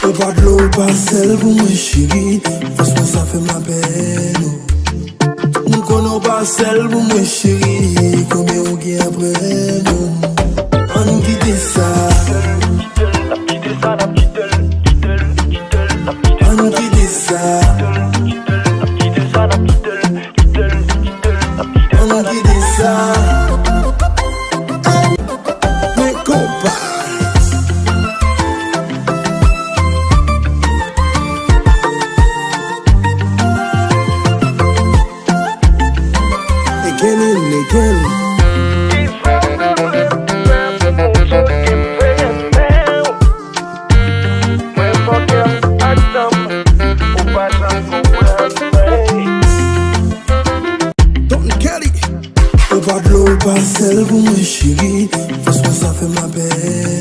Ou pas de l'eau, pas celle pour moi chérie. Franchement ça fait ma peine. Nous connaissons pas celle pour moi chérie. Combien on gagne après nous. On quitte ça. On quitte ça. On quitte ça. Mais compas. Again and again. Ou pas de l'eau, pas celle pour moi chérie. Franchement ça fait ma peine.